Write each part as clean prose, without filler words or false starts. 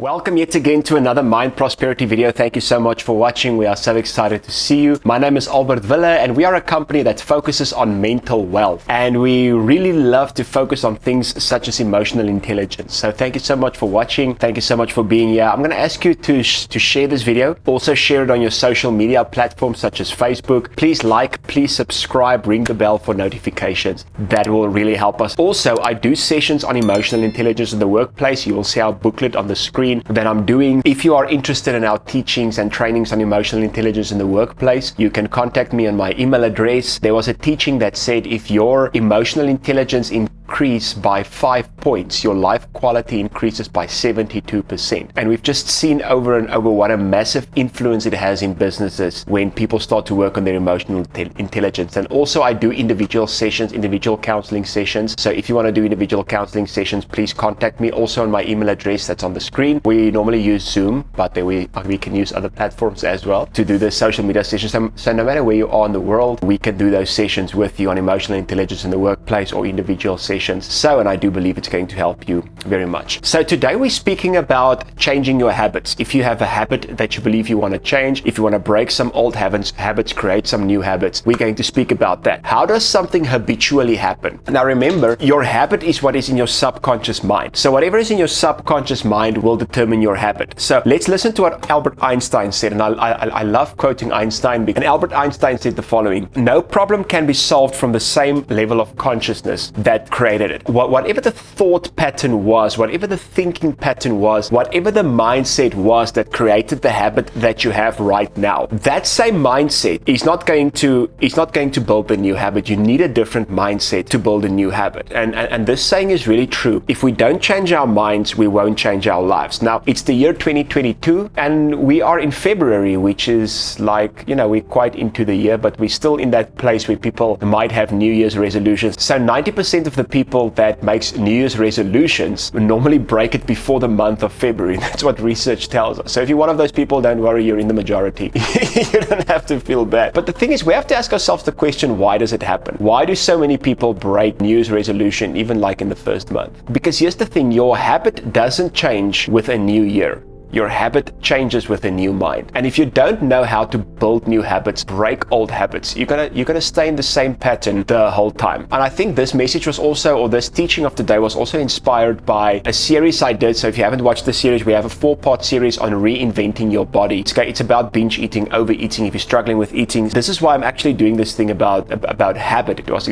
Welcome yet again to another Mind Prosperity video. Thank you so much for watching. We are so excited to see you. My name is Albert Villa and we are a company that focuses on mental wealth. And we really love to focus on things such as emotional intelligence. So thank you so much for watching. Thank you so much for being here. I'm going to ask you to share this video. Also share it on your social media platforms such as Facebook. Please like, please subscribe, ring the bell for notifications. That will really help us. Also, I do sessions on emotional intelligence in the workplace. You will see our booklet on the screen that I'm doing. If you are interested in our teachings and trainings on emotional intelligence in the workplace, you can contact me on my email address. There was a teaching that said if your emotional intelligence increase by 5 points, your life quality increases by 72%. And we've just seen over and over what a massive influence it has in businesses when people start to work on their emotional intelligence. And also I do individual sessions, individual counseling sessions. So if you want to do individual counseling sessions, please contact me also on my email address that's on the screen. We normally use Zoom, but then we can use other platforms as well to do the social media sessions. So no matter where you are in the world, we can do those sessions with you on emotional intelligence in the workplace or individual sessions. So, and I do believe it's going to help you very much. So today we're speaking about changing your habits. If you have a habit that you believe you want to change, if you want to break some old habits, create some new habits, we're going to speak about that. How does something habitually happen? Now remember, your habit is what is in your subconscious mind. So whatever is in your subconscious mind will determine your habit. So let's listen to what Albert Einstein said. And I love quoting Einstein because Albert Einstein said the following: no problem can be solved from the same level of consciousness that created it. Whatever the thought pattern was, whatever the thinking pattern was, whatever the mindset was that created the habit that you have right now, that same mindset is not going to build a new habit. You need a different mindset to build a new habit. And this saying is really true. If we don't change our minds, we won't change our lives. Now, it's the year 2022 and we are in February, which is like, we're quite into the year, but we're still in that place where people might have New Year's resolutions. So 90% of the people that makes New Year's resolutions normally break it before the month of February. That's what research tells us. So if you're one of those people, don't worry, you're in the majority. You don't have to feel bad. But the thing is, we have to ask ourselves the question, why does it happen? Why do so many people break New Year's resolution even like in the first month? Because here's the thing, your habit doesn't change with a new year. Your habit changes with a new mind. And if you don't know how to build new habits, break old habits, you're gonna stay in the same pattern the whole time. And I think this message was also, or this teaching of today was also inspired by a series I did. So if you haven't watched the series, we have a 4-part series on reinventing your body. It's about binge eating, overeating. If you're struggling with eating, this is why I'm actually doing this thing about habit. It was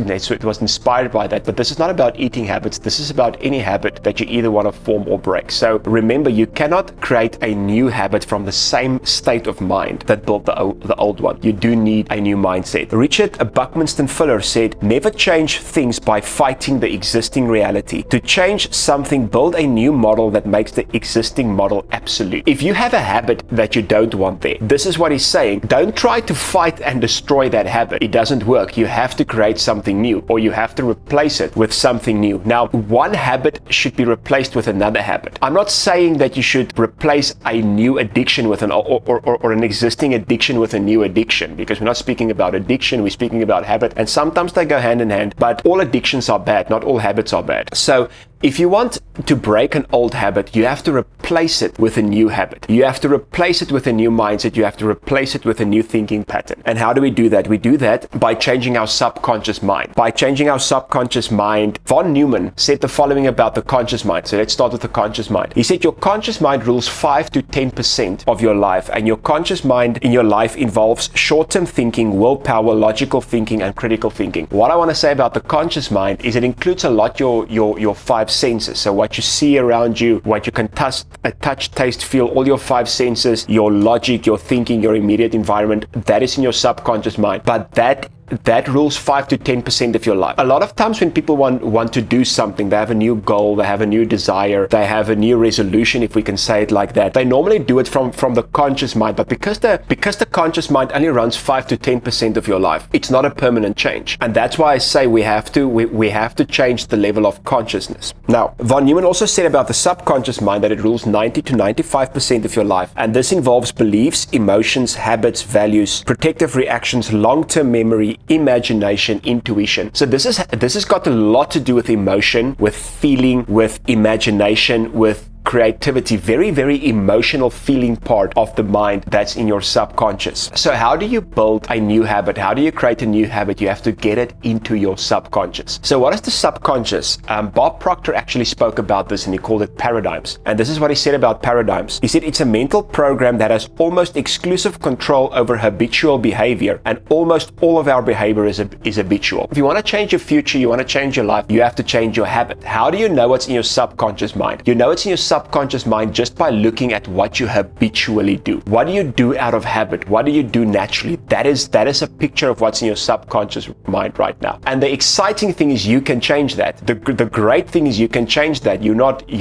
inspired by that. But this is not about eating habits. This is about any habit that you either want to form or break. So remember, you cannot create a new habit from the same state of mind that built the old one. You do need a new mindset. Richard Buckminster Fuller said, never change things by fighting the existing reality. To change something, build a new model that makes the existing model absolute. If you have a habit that you don't want there, this is what he's saying. Don't try to fight and destroy that habit. It doesn't work. You have to create something new, or you have to replace it with something new. Now, one habit should be replaced with another habit. I'm not saying that you should replace a new addiction with an existing addiction with a new addiction, because we're not speaking about addiction, we're speaking about habit, and sometimes they go hand in hand, but all addictions are bad, not all habits are bad. So if you want to break an old habit, you have to replace it with a new habit. You have to replace it with a new mindset. You have to replace it with a new thinking pattern. And how do we do that? We do that by changing our subconscious mind. By changing our subconscious mind, Von Neumann said the following about the conscious mind. So let's start with the conscious mind. He said your conscious mind rules 5 to 10% of your life, and your conscious mind in your life involves short-term thinking, willpower, logical thinking, and critical thinking. What I want to say about the conscious mind is it includes a lot your 5 senses. So what you see around you, what you can touch, taste, feel, all your 5 senses, your logic, your thinking, your immediate environment, that is in your subconscious mind. But that rules 5 to 10% of your life. A lot of times when people want to do something, they have a new goal, they have a new desire, they have a new resolution, if we can say it like that, they normally do it from the conscious mind. But because the conscious mind only runs 5 to 10% of your life, it's not a permanent change. And that's why I say we have to change the level of consciousness. Now, Von Neumann also said about the subconscious mind that it rules 90 to 95% of your life, and this involves beliefs, emotions, habits, values, protective reactions, long-term memory, imagination, intuition. So this has got a lot to do with emotion, with feeling, with imagination, with creativity, very, very emotional feeling part of the mind that's in your subconscious. So how do you build a new habit? How do you create a new habit? You have to get it into your subconscious. So what is the subconscious? Bob Proctor actually spoke about this and he called it paradigms. And this is what he said about paradigms. He said it's a mental program that has almost exclusive control over habitual behavior, and almost all of our behavior is habitual. If you want to change your future, you want to change your life, you have to change your habit. How do you know what's in your subconscious mind? You know it's in your subconscious mind just by looking at what you habitually do. What do you do out of habit? What do you do naturally? That is a picture of what's in your subconscious mind right now. And the exciting thing is you can change that. The great thing is you can change that. You're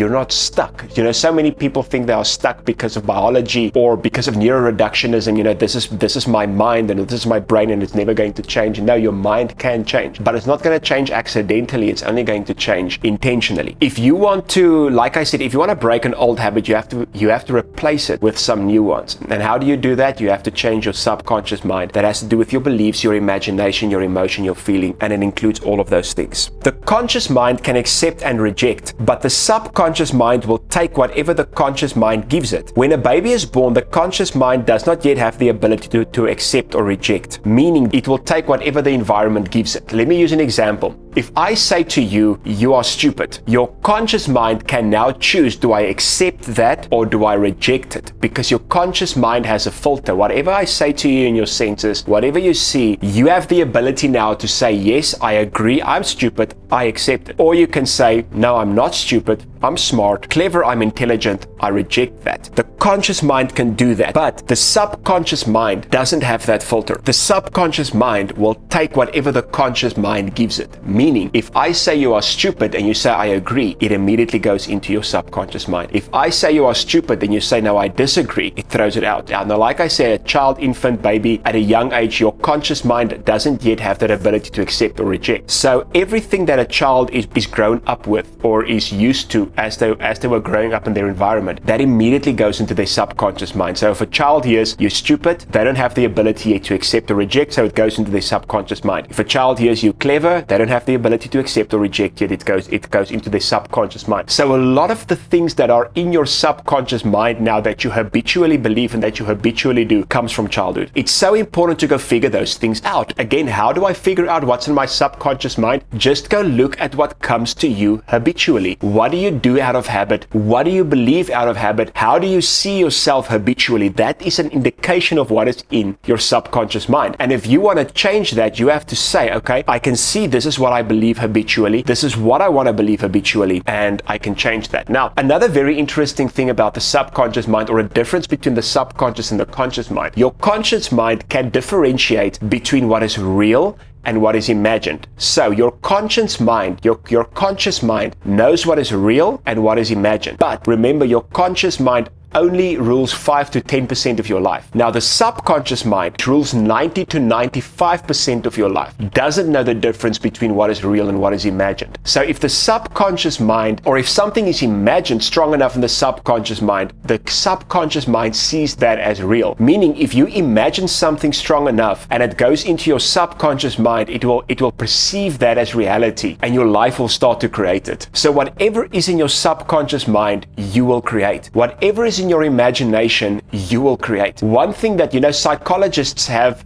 not stuck. You know, so many people think they are stuck because of biology or because of neuroreductionism. You know, this is my mind and this is my brain and it's never going to change. No, your mind can change, but it's not going to change accidentally. It's only going to change intentionally. If you want to, like I said, if you want to break an old habit, you have to replace it with some new ones. And how do you do that? You have to change your subconscious mind. That has to do with your beliefs, your imagination, your emotion, your feeling, and it includes all of those things. The conscious mind can accept and reject, but the subconscious mind will take whatever the conscious mind gives it. When a baby is born, the conscious mind does not yet have the ability to accept or reject, meaning it will take whatever the environment gives it. Let me use an example. If I say to you, you are stupid, your conscious mind can now choose, do I accept that or do I reject it? Because your conscious mind has a filter. Whatever I say to you in your senses, whatever you see, you have the ability now to say, yes, I agree, I'm stupid, I accept it. Or you can say, no, I'm not stupid, I'm smart, clever, I'm intelligent, I reject that. The conscious mind can do that, but the subconscious mind doesn't have that filter. The subconscious mind will take whatever the conscious mind gives it. Meaning, if I say you are stupid and you say I agree, it immediately goes into your subconscious mind. If I say you are stupid and you say no, I disagree, it throws it out. Now, like I said, a child, infant, baby, at a young age, your conscious mind doesn't yet have that ability to accept or reject. So everything that a child is grown up with or is used to as they were growing up in their environment, that immediately goes into their subconscious mind. So if a child hears you're stupid, they don't have the ability yet to accept or reject, so it goes into their subconscious mind. If a child hears you clever, they don't have the ability to accept or reject yet, it goes into their subconscious mind. So a lot of the things that are in your subconscious mind now that you habitually believe and that you habitually do comes from childhood. It's so important to go figure those things out. Again, how do I figure out what's in my subconscious mind? Just go look at what comes to you habitually. What do you do out of habit? What do you believe out of habit? How do you see yourself habitually? That is an indication of what is in your subconscious mind. And if you want to change that, you have to say, okay, I can see this is what I believe habitually. This is what I want to believe habitually, and I can change that. Now, another very interesting thing about the subconscious mind, or a difference between the subconscious and the conscious mind, your conscious mind can differentiate between what is real and what is imagined. So your conscious mind, your conscious mind knows what is real and what is imagined. But remember, your conscious mind only rules 5 to 10% of your life. Now, the subconscious mind rules 90 to 95% of your life. Doesn't know the difference between what is real and what is imagined. So if the subconscious mind, or if something is imagined strong enough in the subconscious mind sees that as real. Meaning, if you imagine something strong enough and it goes into your subconscious mind, it will perceive that as reality, and your life will start to create it. So whatever is in your subconscious mind, you will create. Whatever is in your imagination, you will create. One thing that, psychologists have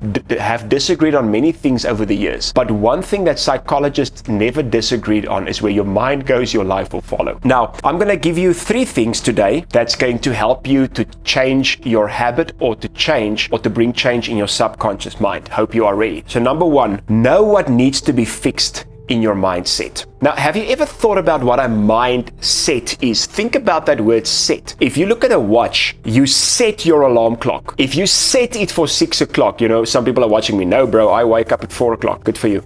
disagreed on many things over the years, but one thing that psychologists never disagreed on is where your mind goes, your life will follow. Now, I'm going to give you 3 things today that's going to help you to change your habit, or to bring change in your subconscious mind. Hope you are ready. So number 1, know what needs to be fixed in your mindset. Now, have you ever thought about what a mindset is? Think about that word set. If you look at a watch, you set your alarm clock. If you set it for 6 o'clock, some people are watching me. No, bro, I wake up at 4 o'clock. Good for you.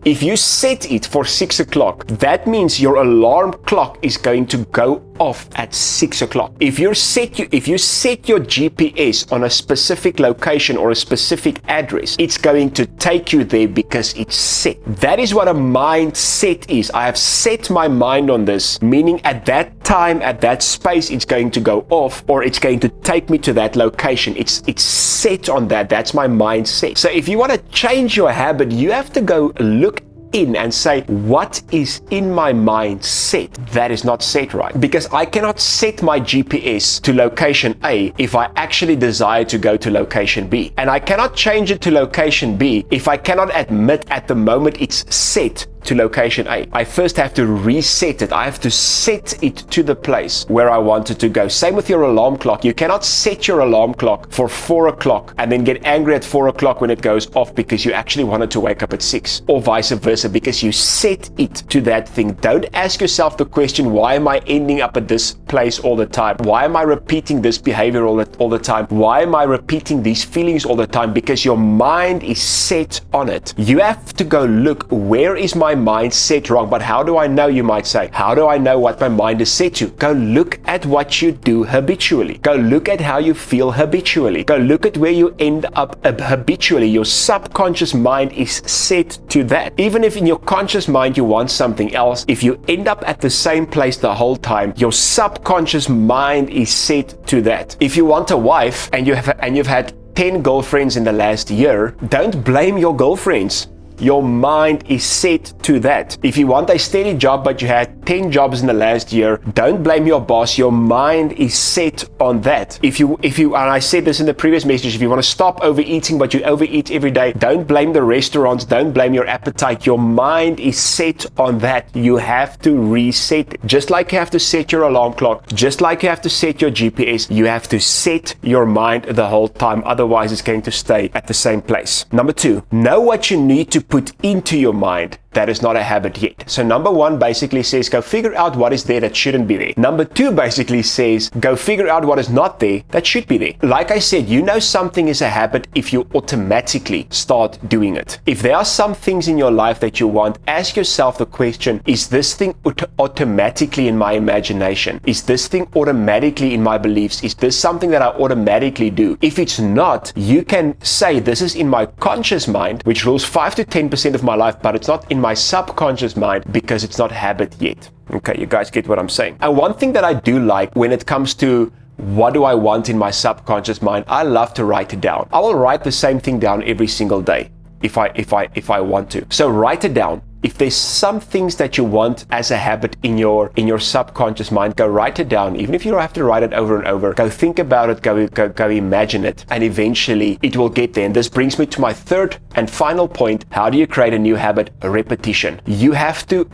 If you set it for 6 o'clock, that means your alarm clock is going to go off at 6 o'clock. If you set your GPS on a specific location or a specific address, it's going to take you there because it's set. That is what a mindset is. I have set my mind on this, meaning at that time, at that space, it's going to go off, or it's going to take me to that location. It's set on that. That's my mindset. So if you want to change your habit, you have to go look in and say, what is in my mind set that is not set right? Because I cannot set my GPS to location A if I actually desire to go to location B. And I cannot change it to location B if I cannot admit at the moment it's set to location A. I first have to reset it. I have to set it to the place where I want it to go. Same with your alarm clock. You cannot set your alarm clock for 4 o'clock and then get angry at 4 o'clock when it goes off because you actually wanted to wake up at 6, or vice versa, because you set it to that thing. Don't ask yourself the question, why am I ending up at this place all the time? Why am I repeating this behavior all the time? Why am I repeating these feelings all the time? Because your mind is set on it. You have to go look, where is my mind set wrong? But how do I know, you might say? How do I know what my mind is set to? Go look at what you do habitually. Go look at how you feel habitually. Go look at where you end up habitually. Your subconscious mind is set to that. Even if in your conscious mind you want something else, if you end up at the same place the whole time, your subconscious mind is set to that. If you want a wife and you've had 10 girlfriends in the last year, don't blame your girlfriends. Your mind is set to that. If you want a steady job but you had 10 jobs in the last year, don't blame your boss. Your mind is set on that. If you and I said this in the previous message, if you want to stop overeating but you overeat every day, don't blame the restaurants, don't blame your appetite. Your mind is set on that. You have to reset it. Just like you have to set your alarm clock, just like you have to set your GPS, you have to set your mind the whole time. Otherwise, it's going to stay at the same place. Number 2, know what you need to put into your mind that is not a habit yet. So number 1 basically says, go figure out what is there that shouldn't be there. Number 2 basically says, go figure out what is not there that should be there. Like I said, you know something is a habit if you automatically start doing it. If there are some things in your life that you want, ask yourself the question, is this thing automatically in my imagination? Is this thing automatically in my beliefs? Is this something that I automatically do? If it's not, you can say, this is in my conscious mind, which rules 5 to 10% of my life, but it's not in my subconscious mind because it's not habit yet. Okay, you guys get what I'm saying. And one thing that I do like when it comes to what do I want in my subconscious mind, I love to write it down. I will write the same thing down every single day if I want to. So write it down. If there's some things that you want as a habit in your subconscious mind, go write it down. Even if you don't have to write it over and over, go think about it, go imagine it, and eventually it will get there. And this brings me to my 3rd and final point. How do you create a new habit? Repetition. You have to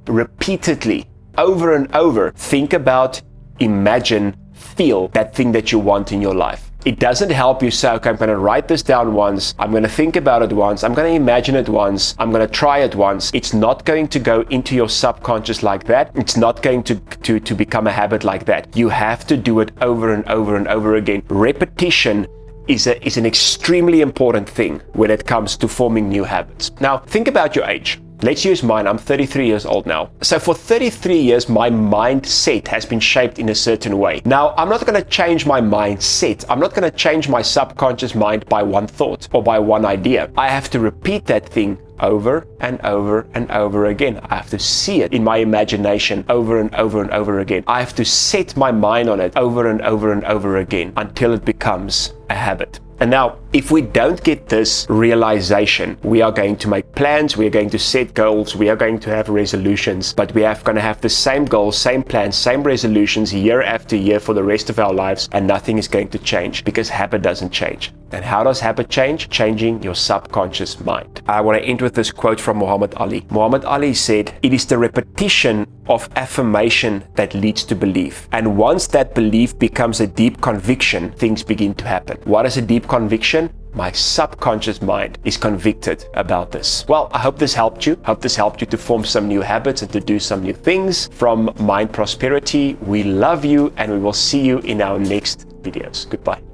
repeatedly, over and over, think about, imagine, feel that thing that you want in your life. It doesn't help you say, okay, I'm going to write this down once, I'm going to think about it once, I'm going to imagine it once, I'm going to try it once. It's not going to go into your subconscious like that. It's not going to become a habit like that. You have to do it over and over and over again. Repetition is an extremely important thing when it comes to forming new habits. Now, think about your age. Let's use mine. I'm 33 years old now. So for 33 years, my mindset has been shaped in a certain way. Now, I'm not going to change my mindset. I'm not going to change my subconscious mind by one thought or by one idea. I have to repeat that thing over and over and over again. I have to see it in my imagination over and over and over again. I have to set my mind on it over and over and over again until it becomes a habit. And now, if we don't get this realization, we are going to make plans, we are going to set goals, we are going to have resolutions, but we are going to have the same goals, same plans, same resolutions year after year for the rest of our lives, and nothing is going to change because habit doesn't change. And how does habit change? Changing your subconscious mind. I want to end with this quote from Muhammad Ali. Muhammad Ali said, "It is the repetition of affirmation that leads to belief. And once that belief becomes a deep conviction, things begin to happen." What is a deep conviction? My subconscious mind is convicted about this. Well, I hope this helped you. I hope this helped you to form some new habits and to do some new things. From Mind Prosperity, we love you and we will see you in our next videos. Goodbye.